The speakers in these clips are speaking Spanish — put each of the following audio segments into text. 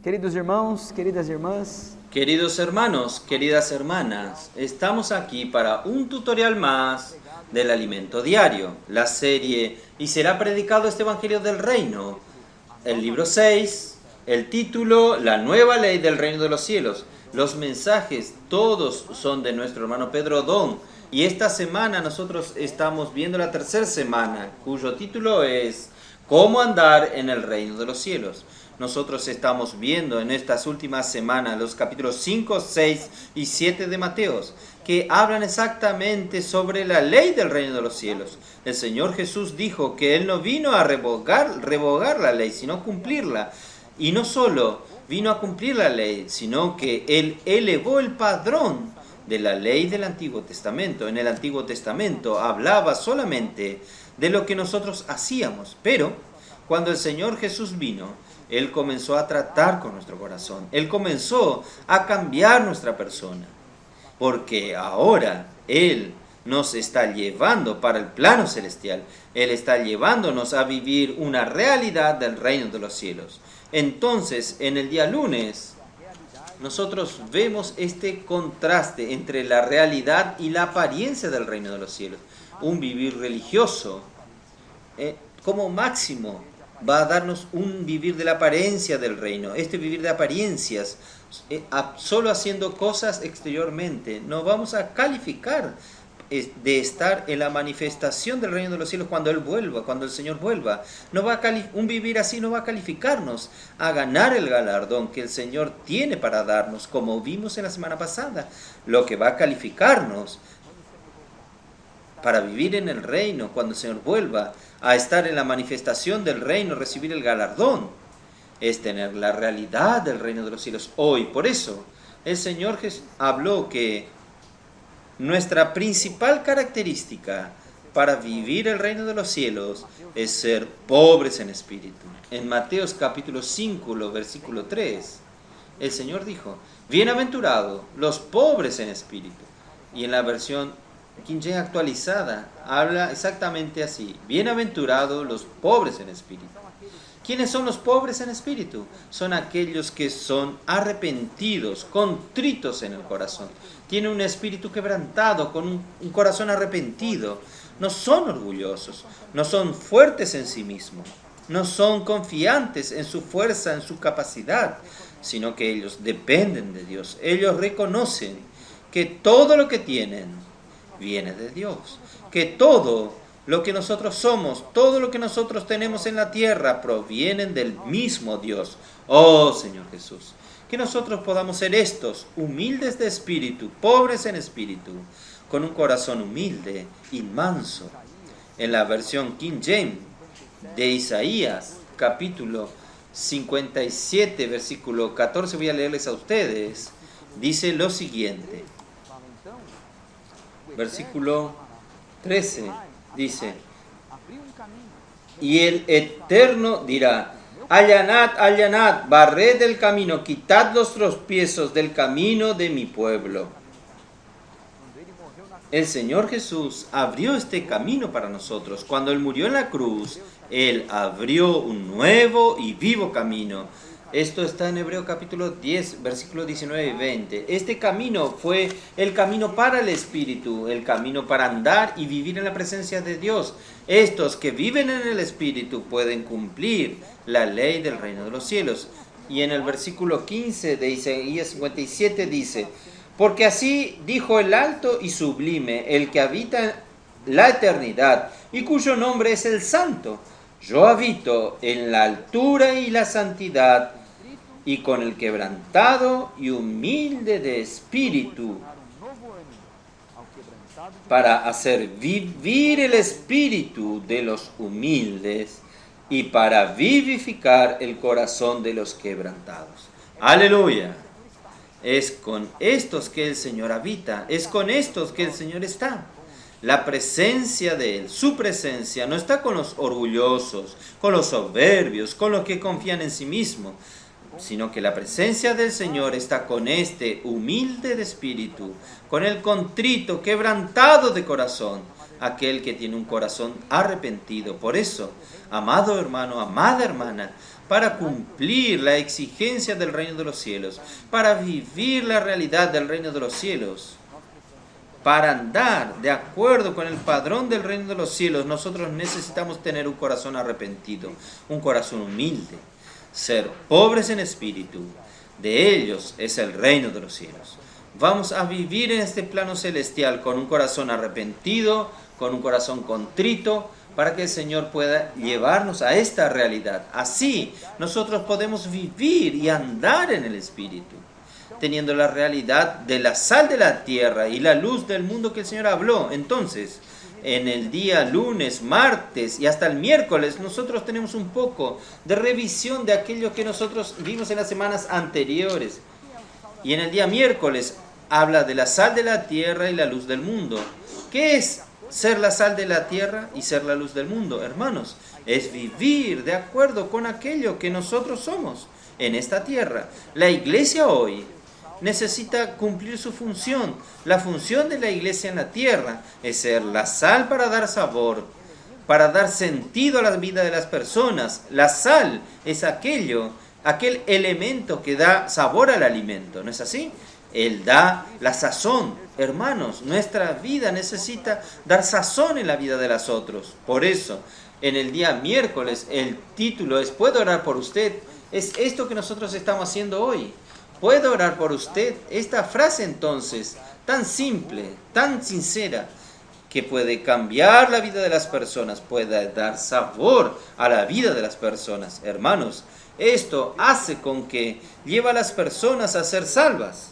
Queridos irmãos, queridas irmãs, Queridos hermanos, queridas hermanas, estamos aquí para un tutorial más del alimento diario, la serie Y será predicado este Evangelio del Reino, el libro 6, el título, La nueva ley del reino de los cielos. Los mensajes todos son de nuestro hermano Pedro Odón y esta semana nosotros estamos viendo la tercera semana, cuyo título es ¿Cómo andar en el reino de los cielos? Nosotros estamos viendo en estas últimas semanas los capítulos 5, 6 y 7 de Mateos, que hablan exactamente sobre la ley del reino de los cielos. El Señor Jesús dijo que Él no vino a revogar la ley, sino cumplirla. Y no solo vino a cumplir la ley, sino que Él elevó el padrón de la ley del Antiguo Testamento. En el Antiguo Testamento hablaba solamente de lo que nosotros hacíamos, pero cuando el Señor Jesús vino, Él comenzó a tratar con nuestro corazón. Él comenzó a cambiar nuestra persona. Porque ahora Él nos está llevando para el plano celestial. Él está llevándonos a vivir una realidad del reino de los cielos. Entonces, en el día lunes, nosotros vemos este contraste entre la realidad y la apariencia del reino de los cielos. Un vivir religioso, como máximo, va a darnos un vivir de la apariencia del reino. Este vivir de apariencias, solo haciendo cosas exteriormente, no vamos a calificar de estar en la manifestación del reino de los cielos cuando Él vuelva, cuando el Señor vuelva. Un vivir así no va a calificarnos a ganar el galardón que el Señor tiene para darnos, como vimos en la semana pasada. Lo que va a calificarnos para vivir en el reino cuando el Señor vuelva, a estar en la manifestación del reino, recibir el galardón, es tener la realidad del reino de los cielos hoy. Por eso el Señor habló que nuestra principal característica para vivir el reino de los cielos es ser pobres en espíritu. En Mateos capítulo 5, versículo 3, el Señor dijo, bienaventurados los pobres en espíritu. Y en la versión King James actualizada habla exactamente así, bienaventurados los pobres en espíritu. ¿Quiénes son los pobres en espíritu? Son aquellos que son arrepentidos, contritos en el corazón. Tienen un espíritu quebrantado, con un corazón arrepentido. No son orgullosos, no son fuertes en sí mismos, no son confiantes en su fuerza, en su capacidad, sino que ellos dependen de Dios. Ellos reconocen que todo lo que tienen viene de Dios, que todo lo que nosotros somos, todo lo que nosotros tenemos en la tierra provienen del mismo Dios. Oh Señor Jesús, que nosotros podamos ser estos, humildes de espíritu, pobres en espíritu, con un corazón humilde y manso. En la versión King James de Isaías, capítulo 57, versículo 14, voy a leerles a ustedes, dice lo siguiente. Versículo 13 dice, y el Eterno dirá, allanad, allanad, barred el camino, quitad los tropiezos del camino de mi pueblo. El Señor Jesús abrió este camino para nosotros. Cuando Él murió en la cruz, Él abrió un nuevo y vivo camino. Esto está en Hebreo capítulo 10, versículos 19 y 20. Este camino fue el camino para el Espíritu, el camino para andar y vivir en la presencia de Dios. Estos que viven en el Espíritu pueden cumplir la ley del reino de los cielos. Y en el versículo 15 de Isaías 57 dice, porque así dijo el alto y sublime, el que habita la eternidad y cuyo nombre es el Santo. Yo habito en la altura y la santidad, y con el quebrantado y humilde de espíritu, para hacer vivir el espíritu de los humildes y para vivificar el corazón de los quebrantados. ¡Aleluya! Es con estos que el Señor habita, es con estos que el Señor está. La presencia de Él, su presencia, no está con los orgullosos, con los soberbios, con los que confían en sí mismos, sino que la presencia del Señor está con este humilde de espíritu, con el contrito, quebrantado de corazón, aquel que tiene un corazón arrepentido. Por eso, amado hermano, amada hermana, para cumplir la exigencia del reino de los cielos, para vivir la realidad del reino de los cielos, para andar de acuerdo con el padrón del reino de los cielos, nosotros necesitamos tener un corazón arrepentido, un corazón humilde, ser pobres en espíritu. De ellos es el reino de los cielos. Vamos a vivir en este plano celestial con un corazón arrepentido, con un corazón contrito, para que el Señor pueda llevarnos a esta realidad. Así nosotros podemos vivir y andar en el Espíritu, teniendo la realidad de la sal de la tierra y la luz del mundo que el Señor habló. Entonces, en el día lunes, martes y hasta el miércoles, nosotros tenemos un poco de revisión de aquello que nosotros vimos en las semanas anteriores. Y en el día miércoles habla de la sal de la tierra y la luz del mundo. ¿Qué es ser la sal de la tierra y ser la luz del mundo? Hermanos, es vivir de acuerdo con aquello que nosotros somos en esta tierra. La iglesia hoy necesita cumplir su función. La función de la iglesia en la tierra es ser la sal para dar sabor, para dar sentido a la vida de las personas. La sal es aquel elemento que da sabor al alimento, ¿no es así? Él da la sazón. Hermanos, nuestra vida necesita dar sazón en la vida de los otros. Por eso, en el día miércoles, el título es ¿Puedo orar por usted? Es esto que nosotros estamos haciendo hoy. ¿Puedo orar por usted? Esta frase entonces, tan simple, tan sincera, que puede cambiar la vida de las personas, puede dar sabor a la vida de las personas. Hermanos, esto hace con que lleva a las personas a ser salvas.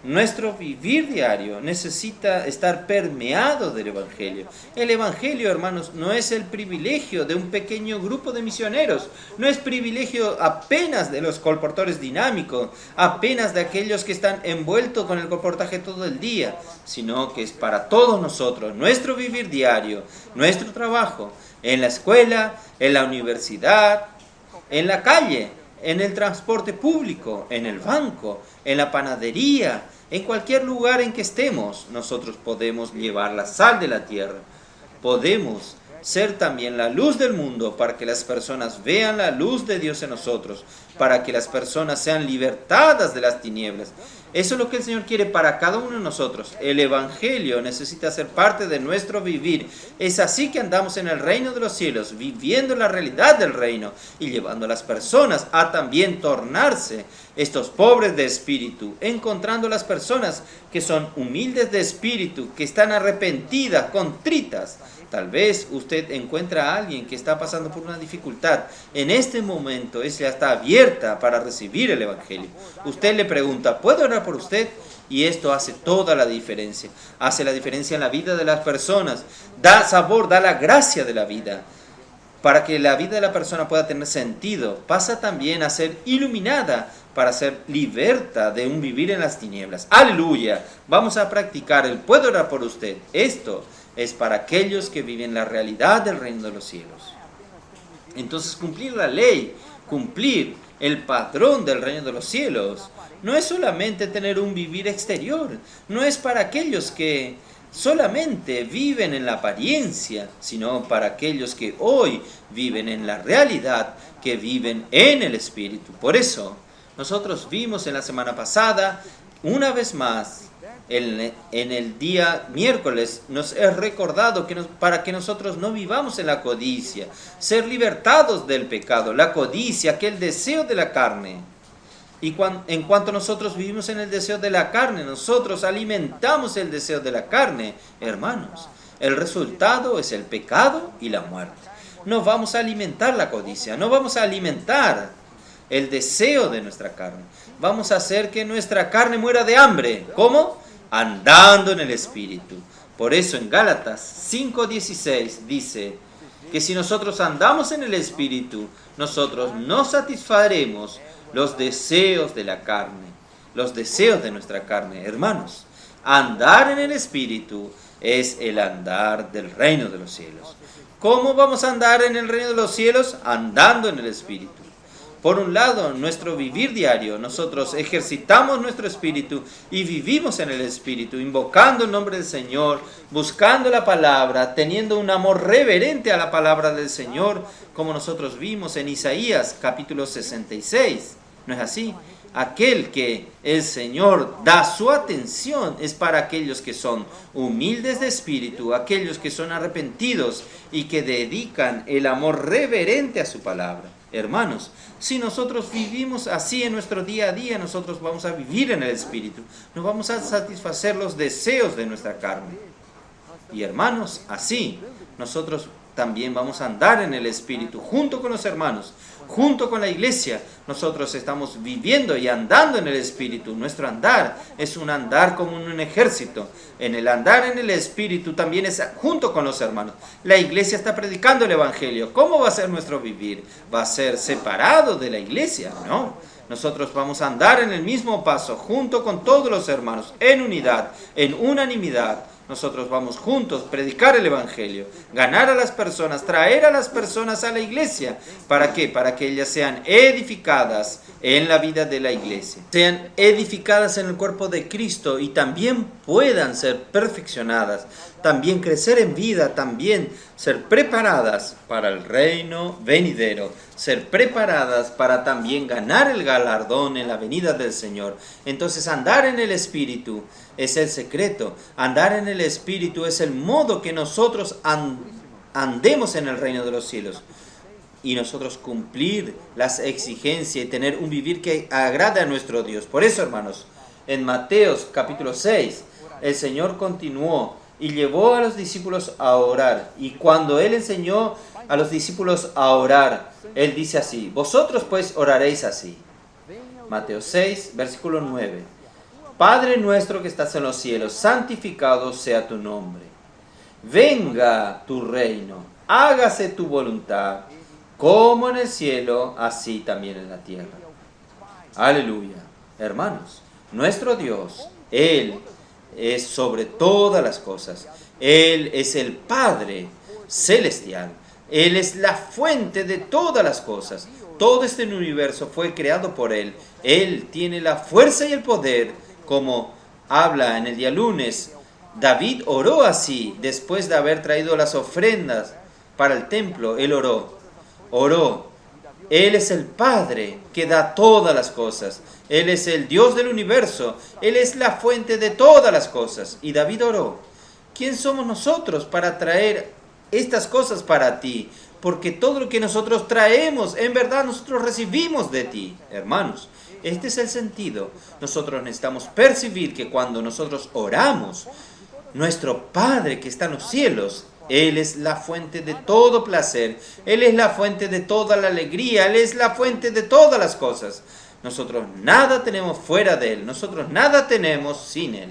Nuestro vivir diario necesita estar permeado del Evangelio. El Evangelio, hermanos, no es el privilegio de un pequeño grupo de misioneros, no es privilegio apenas de los colportores dinámicos, apenas de aquellos que están envueltos con el colportaje todo el día, sino que es para todos nosotros, nuestro vivir diario, nuestro trabajo, en la escuela, en la universidad, en la calle, en el transporte público, en el banco, en la panadería, en cualquier lugar en que estemos, nosotros podemos llevar la sal de la tierra. Podemos ser también la luz del mundo para que las personas vean la luz de Dios en nosotros, para que las personas sean libertadas de las tinieblas. Eso es lo que el Señor quiere para cada uno de nosotros. El Evangelio necesita ser parte de nuestro vivir. Es así que andamos en el reino de los cielos, viviendo la realidad del reino y llevando a las personas a también tornarse estos pobres de espíritu, encontrando a las personas que son humildes de espíritu, que están arrepentidas, contritas. Tal vez usted encuentra a alguien que está pasando por una dificultad. En este momento ella está abierta para recibir el Evangelio. Usted le pregunta, ¿puedo orar por usted? Y esto hace toda la diferencia. Hace la diferencia en la vida de las personas. Da sabor, da la gracia de la vida. Para que la vida de la persona pueda tener sentido, pasa también a ser iluminada para ser liberta de un vivir en las tinieblas. ¡Aleluya! Vamos a practicar el ¿puedo orar por usted? Esto es para aquellos que viven la realidad del reino de los cielos. Entonces, cumplir la ley, cumplir el patrón del reino de los cielos, no es solamente tener un vivir exterior, no es para aquellos que solamente viven en la apariencia, sino para aquellos que hoy viven en la realidad, que viven en el Espíritu. Por eso, nosotros vimos en la semana pasada, una vez más, en el día miércoles, nos es recordado que para que nosotros no vivamos en la codicia, ser libertados del pecado, la codicia, aquel deseo de la carne. Y en cuanto nosotros vivimos en el deseo de la carne, nosotros alimentamos el deseo de la carne, hermanos. El resultado es el pecado y la muerte. No vamos a alimentar la codicia, no vamos a alimentar el deseo de nuestra carne. Vamos a hacer que nuestra carne muera de hambre. ¿Cómo? Andando en el Espíritu. Por eso en Gálatas 5:16 dice que si nosotros andamos en el Espíritu, nosotros no satisfaremos los deseos de la carne, los deseos de nuestra carne. Hermanos, andar en el Espíritu es el andar del reino de los cielos. ¿Cómo vamos a andar en el reino de los cielos? Andando en el Espíritu. Por un lado, nuestro vivir diario, nosotros ejercitamos nuestro espíritu y vivimos en el espíritu, invocando el nombre del Señor, buscando la palabra, teniendo un amor reverente a la palabra del Señor, como nosotros vimos en Isaías capítulo 66. ¿No es así? Aquel que el Señor da su atención es para aquellos que son humildes de espíritu, aquellos que son arrepentidos y que dedican el amor reverente a su palabra. Hermanos, si nosotros vivimos así en nuestro día a día, nosotros vamos a vivir en el espíritu, nos vamos a satisfacer los deseos de nuestra carne. Y hermanos, así nosotros también vamos a andar en el espíritu junto con los hermanos, junto con la iglesia. Nosotros estamos viviendo y andando en el espíritu. Nuestro andar es un andar como un ejército. En el andar en el espíritu también es junto con los hermanos. La iglesia está predicando el evangelio. ¿Cómo va a ser nuestro vivir? ¿Va a ser separado de la iglesia? No. Nosotros vamos a andar en el mismo paso, junto con todos los hermanos, en unidad, en unanimidad. Nosotros vamos juntos a predicar el evangelio, ganar a las personas, traer a las personas a la iglesia. ¿Para qué? Para que ellas sean edificadas en la vida de la iglesia, sean edificadas en el cuerpo de Cristo y también puedan ser perfeccionadas, también crecer en vida, también ser preparadas para el reino venidero, ser preparadas para también ganar el galardón en la venida del Señor. Entonces andar en el Espíritu es el secreto, andar en el Espíritu es el modo que nosotros andemos en el reino de los cielos. Y nosotros cumplir las exigencias y tener un vivir que agrade a nuestro Dios. Por eso, hermanos, en Mateo capítulo 6, el Señor continuó y llevó a los discípulos a orar. Y cuando Él enseñó a los discípulos a orar, Él dice así: vosotros pues oraréis así. Mateo 6, versículo 9. Padre nuestro que estás en los cielos, santificado sea tu nombre. Venga tu reino, hágase tu voluntad, como en el cielo, así también en la tierra. Aleluya. Hermanos, nuestro Dios, Él es sobre todas las cosas. Él es el Padre celestial. Él es la fuente de todas las cosas. Todo este universo fue creado por Él. Él tiene la fuerza y el poder, como habla en el día lunes. David oró así, después de haber traído las ofrendas para el templo. Él oró. Él es el Padre que da todas las cosas. Él es el Dios del universo. Él es la fuente de todas las cosas. Y David oró: ¿quién somos nosotros para traer estas cosas para ti? Porque todo lo que nosotros traemos, en verdad nosotros recibimos de ti. Hermanos, este es el sentido. Nosotros necesitamos percibir que cuando nosotros oramos, nuestro Padre que está en los cielos, Él es la fuente de todo placer, Él es la fuente de toda la alegría, Él es la fuente de todas las cosas. Nosotros nada tenemos fuera de Él, nosotros nada tenemos sin Él.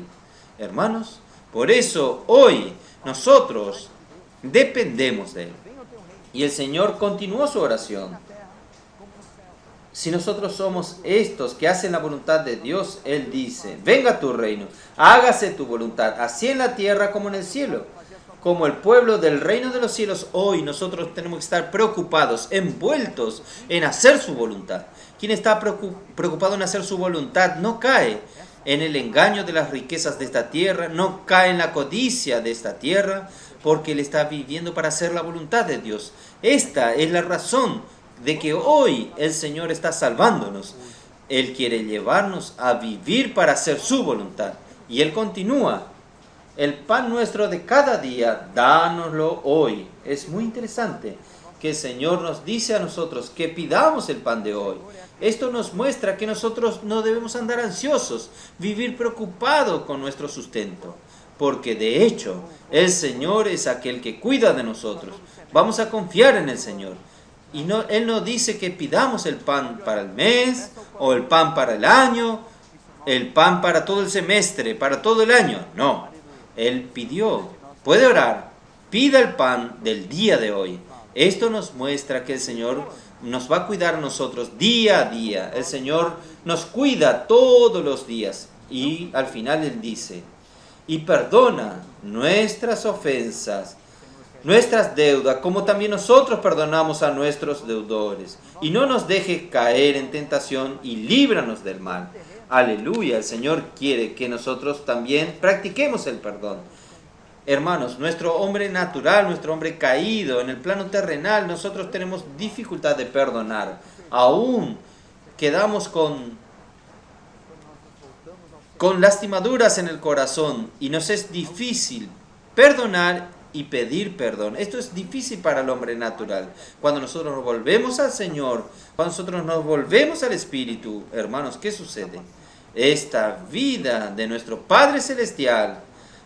Hermanos, por eso hoy nosotros dependemos de Él. Y el Señor continuó su oración. Si nosotros somos estos que hacen la voluntad de Dios, Él dice: venga tu reino, hágase tu voluntad, así en la tierra como en el cielo. Como el pueblo del reino de los cielos, hoy nosotros tenemos que estar preocupados, envueltos en hacer su voluntad. Quien está preocupado en hacer su voluntad no cae en el engaño de las riquezas de esta tierra, no cae en la codicia de esta tierra, porque él está viviendo para hacer la voluntad de Dios. Esta es la razón de que hoy el Señor está salvándonos. Él quiere llevarnos a vivir para hacer su voluntad. Y Él continúa: el pan nuestro de cada día, dánoslo hoy. Es muy interesante que el Señor nos dice a nosotros que pidamos el pan de hoy. Esto nos muestra que nosotros no debemos andar ansiosos, vivir preocupados con nuestro sustento, porque de hecho el Señor es aquel que cuida de nosotros. Vamos a confiar en el Señor. Y Él no dice que pidamos el pan para el mes, o el pan para el año, el pan para todo el semestre, para todo el año. No, Él pidió, puede orar, pida el pan del día de hoy. Esto nos muestra que el Señor nos va a cuidar a nosotros día a día. El Señor nos cuida todos los días. Y al final Él dice: y perdona nuestras ofensas, nuestras deudas, como también nosotros perdonamos a nuestros deudores. Y no nos dejes caer en tentación y líbranos del mal. Aleluya, el Señor quiere que nosotros también practiquemos el perdón. Hermanos, nuestro hombre natural, nuestro hombre caído en el plano terrenal, nosotros tenemos dificultad de perdonar. Aún quedamos con lastimaduras en el corazón y nos es difícil perdonar y pedir perdón. Esto es difícil para el hombre natural. Cuando nosotros nos volvemos al Señor, cuando nosotros nos volvemos al Espíritu, hermanos, ¿qué sucede? Esta vida de nuestro Padre Celestial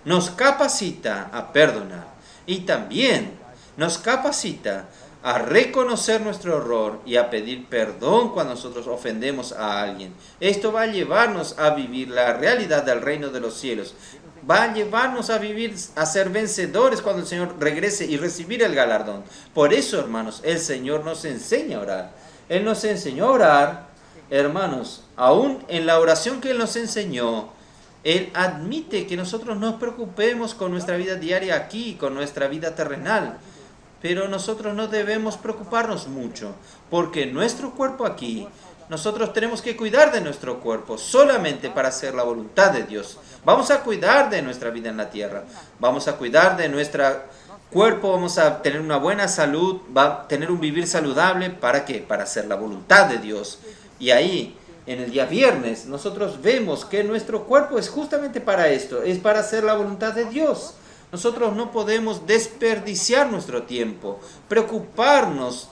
nos capacita a perdonar y también nos capacita a reconocer nuestro error y a pedir perdón cuando nosotros ofendemos a alguien. Esto va a llevarnos a vivir la realidad del reino de los cielos. Va a llevarnos a vivir, a ser vencedores cuando el Señor regrese y recibir el galardón. Por eso, hermanos, el Señor nos enseña a orar. Él nos enseñó a orar, hermanos, aún en la oración que Él nos enseñó, Él admite que nosotros nos preocupemos con nuestra vida diaria aquí, con nuestra vida terrenal. Pero nosotros no debemos preocuparnos mucho, porque nuestro cuerpo aquí, nosotros tenemos que cuidar de nuestro cuerpo solamente para hacer la voluntad de Dios. Vamos a cuidar de nuestra vida en la tierra, vamos a cuidar de nuestro cuerpo, vamos a tener una buena salud, va a tener un vivir saludable. ¿Para qué? Para hacer la voluntad de Dios. Y ahí, en el día viernes, nosotros vemos que nuestro cuerpo es justamente para esto, es para hacer la voluntad de Dios. Nosotros no podemos desperdiciar nuestro tiempo, preocuparnos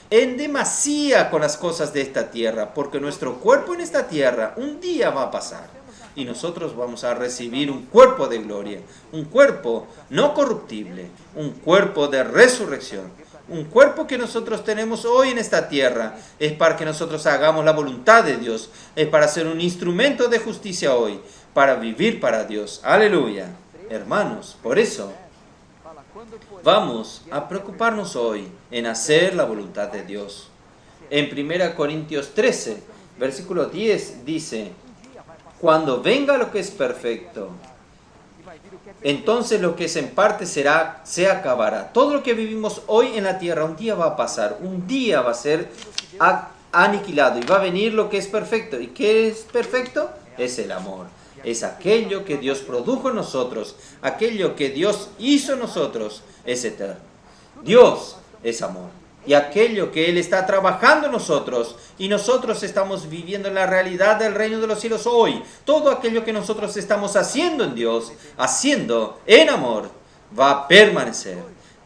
en demasía con las cosas de esta tierra, porque nuestro cuerpo en esta tierra un día va a pasar y nosotros vamos a recibir un cuerpo de gloria, un cuerpo no corruptible, un cuerpo de resurrección. Un cuerpo que nosotros tenemos hoy en esta tierra es para que nosotros hagamos la voluntad de Dios, es para ser un instrumento de justicia hoy, para vivir para Dios. Aleluya. Hermanos, por eso vamos a preocuparnos hoy en hacer la voluntad de Dios. En 1 Corintios 13, versículo 10 dice: cuando venga lo que es perfecto, entonces lo que es en parte se acabará. Todo lo que vivimos hoy en la tierra un día va a pasar, un día va a ser aniquilado y va a venir lo que es perfecto. ¿Y qué es perfecto? Es el amor. Es aquello que Dios produjo en nosotros, aquello que Dios hizo en nosotros, es eterno. Dios es amor. Y aquello que Él está trabajando en nosotros, y nosotros estamos viviendo en la realidad del reino de los cielos hoy, todo aquello que nosotros estamos haciendo en Dios, haciendo en amor, va a permanecer.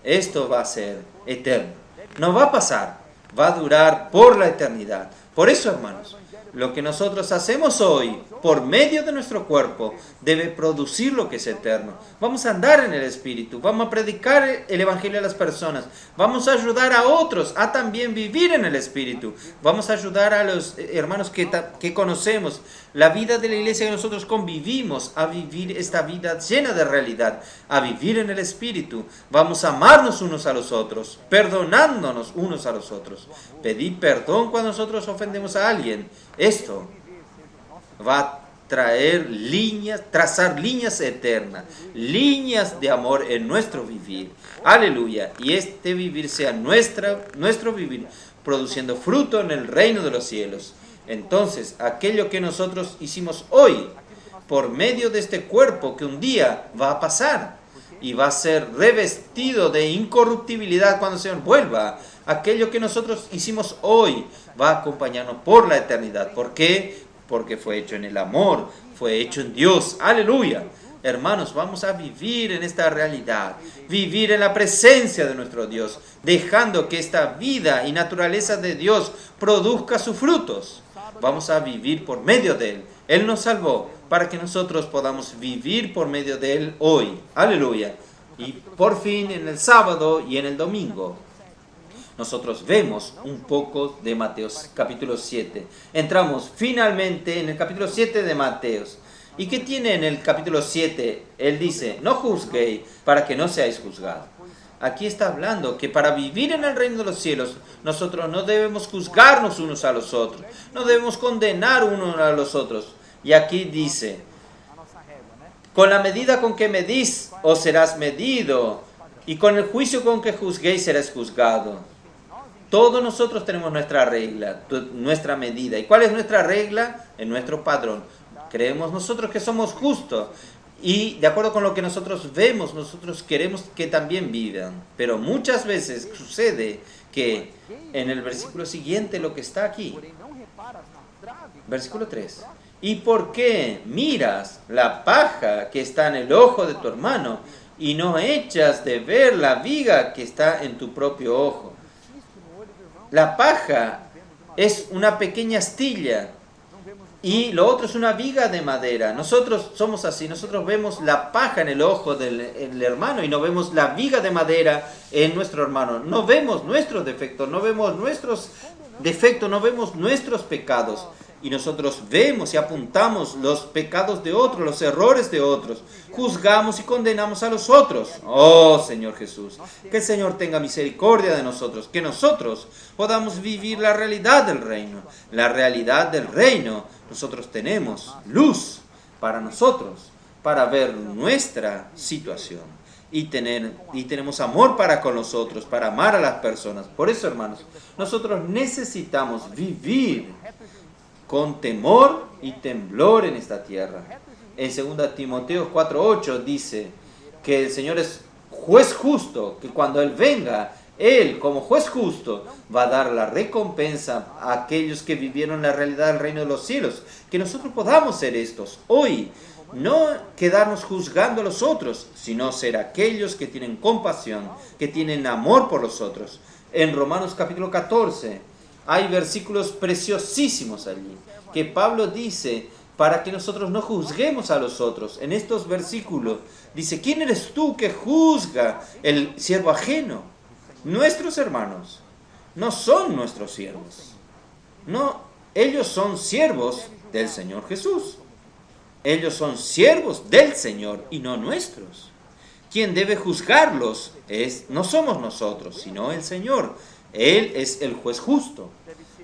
Esto va a ser eterno. No va a pasar, va a durar por la eternidad. Por eso, hermanos, lo que nosotros hacemos hoy, por medio de nuestro cuerpo, debe producir lo que es eterno. Vamos a andar en el Espíritu, vamos a predicar el Evangelio a las personas, vamos a ayudar a otros a también vivir en el Espíritu. Vamos a ayudar a los hermanos que conocemos, la vida de la iglesia que nosotros convivimos, a vivir esta vida llena de realidad, a vivir en el Espíritu. Vamos a amarnos unos a los otros, perdonándonos unos a los otros. Pedir perdón cuando nosotros ofendemos a alguien. Esto va a trazar líneas eternas, líneas de amor en nuestro vivir. Aleluya. Y este vivir sea nuestro vivir, produciendo fruto en el reino de los cielos. Entonces, aquello que nosotros hicimos hoy, por medio de este cuerpo que un día va a pasar y va a ser revestido de incorruptibilidad cuando el Señor vuelva, aquello que nosotros hicimos hoy va a acompañarnos por la eternidad. ¿Por qué? Porque fue hecho en el amor, fue hecho en Dios. ¡Aleluya! Hermanos, vamos a vivir en esta realidad, vivir en la presencia de nuestro Dios, dejando que esta vida y naturaleza de Dios produzca sus frutos. Vamos a vivir por medio de Él. Él nos salvó para que nosotros podamos vivir por medio de Él hoy. ¡Aleluya! Y por fin en el sábado y en el domingo, nosotros vemos un poco de Mateo capítulo 7. Entramos finalmente en el capítulo 7 de Mateo. ¿Y qué tiene en el capítulo 7? Él dice: no juzguéis para que no seáis juzgados. Aquí está hablando que para vivir en el reino de los cielos, nosotros no debemos juzgarnos unos a los otros, no debemos condenar unos a los otros. Y aquí dice: con la medida con que medís, os serás medido. Y con el juicio con que juzguéis serás juzgado. Todos nosotros tenemos nuestra regla, nuestra medida. ¿Y cuál es nuestra regla? En nuestro padrón. Creemos nosotros que somos justos. Y de acuerdo con lo que nosotros vemos, nosotros queremos que también vivan. Pero muchas veces sucede que en el versículo siguiente lo que está aquí, versículo 3. ¿Y por qué miras la paja que está en el ojo de tu hermano y no echas de ver la viga que está en tu propio ojo? La paja es una pequeña astilla y lo otro es una viga de madera. Nosotros somos así, nosotros vemos la paja en el ojo del hermano y no vemos la viga de madera en nuestro hermano. No vemos nuestros defectos, no vemos nuestros defectos, no vemos nuestros pecados. Y nosotros vemos y apuntamos los pecados de otros, los errores de otros. Juzgamos y condenamos a los otros. Oh Señor Jesús, que el Señor tenga misericordia de nosotros. Que nosotros podamos vivir la realidad del reino. La realidad del reino. Nosotros tenemos luz para nosotros, para ver nuestra situación. Y tenemos amor para con los otros, para amar a las personas. Por eso, hermanos, nosotros necesitamos vivir con temor y temblor en esta tierra. En 2 Timoteo 4:8 dice que el Señor es juez justo, que cuando Él venga, Él como juez justo va a dar la recompensa a aquellos que vivieron la realidad del reino de los cielos. Que nosotros podamos ser estos hoy, no quedarnos juzgando a los otros, sino ser aquellos que tienen compasión, que tienen amor por los otros. En Romanos capítulo 14 hay versículos preciosísimos allí, que Pablo dice para que nosotros no juzguemos a los otros. En estos versículos dice, ¿quién eres tú que juzga el siervo ajeno? Nuestros hermanos no son nuestros siervos. No, ellos son siervos del Señor Jesús. Ellos son siervos del Señor y no nuestros. Quien debe juzgarlos no somos nosotros, sino el Señor. Él es el juez justo.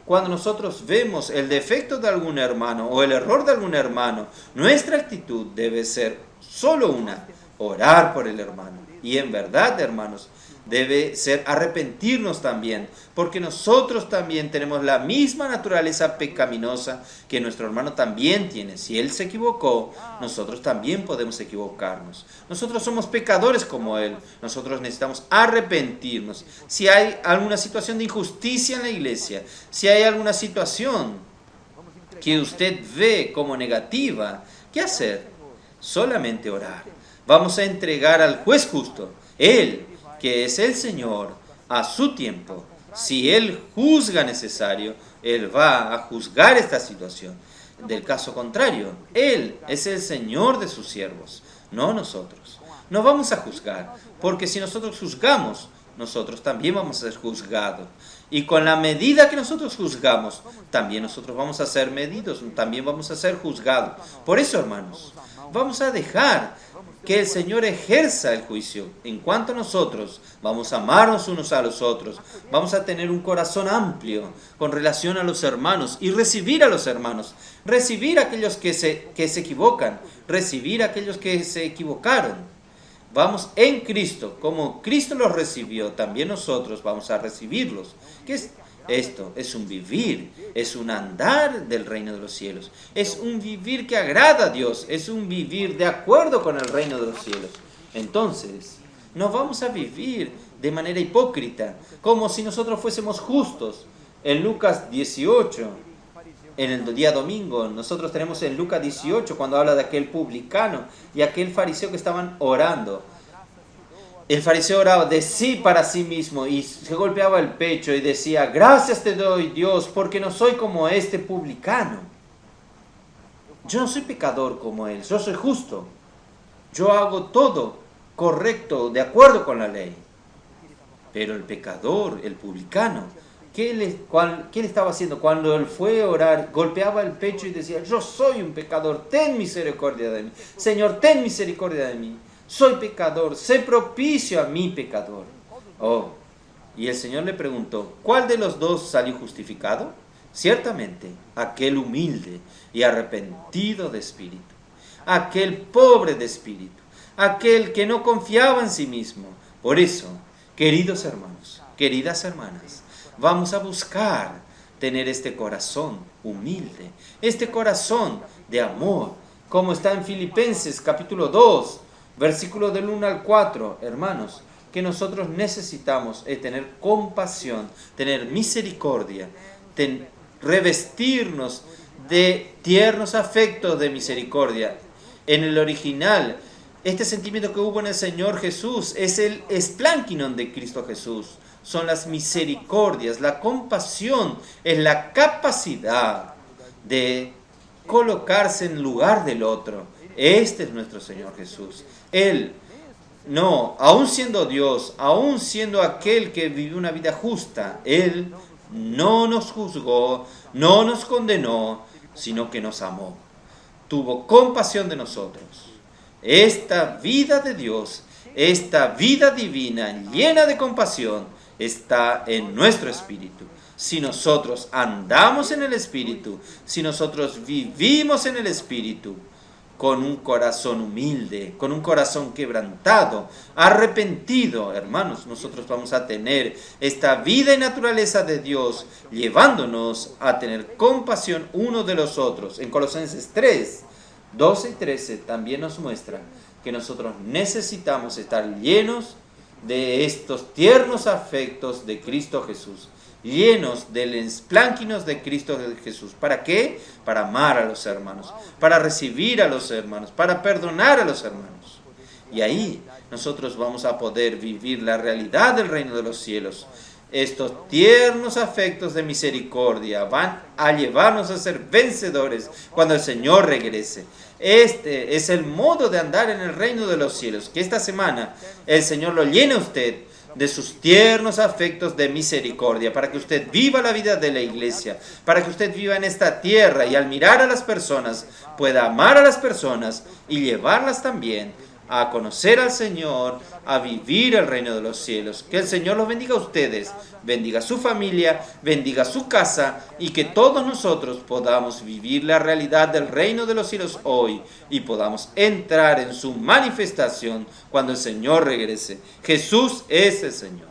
Cuando nosotros vemos el defecto de algún hermano o el error de algún hermano, nuestra actitud debe ser solo una, orar por el hermano. Y en verdad, hermanos, debe ser arrepentirnos también, porque nosotros también tenemos la misma naturaleza pecaminosa que nuestro hermano también tiene. Si él se equivocó, nosotros también podemos equivocarnos. Nosotros somos pecadores como él, nosotros necesitamos arrepentirnos. Si hay alguna situación de injusticia en la iglesia, si hay alguna situación que usted ve como negativa, ¿qué hacer? Solamente orar. Vamos a entregar al juez justo, él, que es el Señor, a su tiempo. Si Él juzga necesario, Él va a juzgar esta situación. Del caso contrario, Él es el Señor de sus siervos, no nosotros. No vamos a juzgar, porque si nosotros juzgamos, nosotros también vamos a ser juzgados. Y con la medida que nosotros juzgamos, también nosotros vamos a ser medidos, también vamos a ser juzgados. Por eso, hermanos, vamos a dejar que el Señor ejerza el juicio. En cuanto a nosotros, vamos a amarnos unos a los otros, vamos a tener un corazón amplio con relación a los hermanos y recibir a los hermanos, recibir a aquellos que se equivocan, recibir a aquellos que se equivocaron. Vamos en Cristo, como Cristo los recibió, también nosotros vamos a recibirlos. ¿Qué es esto? Es un vivir, es un andar del reino de los cielos, es un vivir que agrada a Dios, es un vivir de acuerdo con el reino de los cielos. Entonces, no vamos a vivir de manera hipócrita, como si nosotros fuésemos justos. En Lucas 18, en el día domingo, nosotros tenemos en Lucas 18, cuando habla de aquel publicano y aquel fariseo que estaban orando. El fariseo oraba de sí para sí mismo y se golpeaba el pecho y decía, gracias te doy Dios porque no soy como este publicano. Yo no soy pecador como él, yo soy justo. Yo hago todo correcto, de acuerdo con la ley. Pero el pecador, el publicano, ¿qué le estaba haciendo? Cuando él fue a orar, golpeaba el pecho y decía, yo soy un pecador, ten misericordia de mí. Señor, ten misericordia de mí. Soy pecador, sé propicio a mi pecador. Oh, y el Señor le preguntó, ¿cuál de los dos salió justificado? Ciertamente, aquel humilde y arrepentido de espíritu, aquel pobre de espíritu, aquel que no confiaba en sí mismo, Por eso, queridos hermanos, queridas hermanas, vamos a buscar tener este corazón humilde, este corazón de amor, como está en Filipenses capítulo 2, versículos del 1 al 4, hermanos, que nosotros necesitamos es tener compasión, tener misericordia, revestirnos de tiernos afectos de misericordia. En el original, este sentimiento que hubo en el Señor Jesús es el esplanquinon de Cristo Jesús. Son las misericordias, la compasión, es la capacidad de colocarse en lugar del otro. Este es nuestro Señor Jesús. Él, no, aún siendo Dios, aún siendo aquel que vivió una vida justa, Él no nos juzgó, no nos condenó, sino que nos amó. Tuvo compasión de nosotros. Esta vida de Dios, esta vida divina llena de compasión, está en nuestro espíritu. Si nosotros andamos en el espíritu, si nosotros vivimos en el espíritu, con un corazón humilde, con un corazón quebrantado, arrepentido, hermanos, nosotros vamos a tener esta vida y naturaleza de Dios, llevándonos a tener compasión uno de los otros. En Colosenses 3, 12 y 13 también nos muestra que nosotros necesitamos estar llenos de estos tiernos afectos de Cristo Jesús, llenos del esplanquinos de Cristo Jesús. ¿Para qué? Para amar a los hermanos, para recibir a los hermanos, para perdonar a los hermanos. Y ahí nosotros vamos a poder vivir la realidad del reino de los cielos. Estos tiernos afectos de misericordia van a llevarnos a ser vencedores cuando el Señor regrese. Este es el modo de andar en el reino de los cielos. Que esta semana el Señor lo llene a usted de sus tiernos afectos de misericordia, para que usted viva la vida de la iglesia, para que usted viva en esta tierra y al mirar a las personas pueda amar a las personas y llevarlas también a conocer al Señor, a vivir el reino de los cielos. Que el Señor los bendiga a ustedes, bendiga a su familia, bendiga a su casa, y que todos nosotros podamos vivir la realidad del reino de los cielos hoy y podamos entrar en su manifestación cuando el Señor regrese. Jesús es el Señor.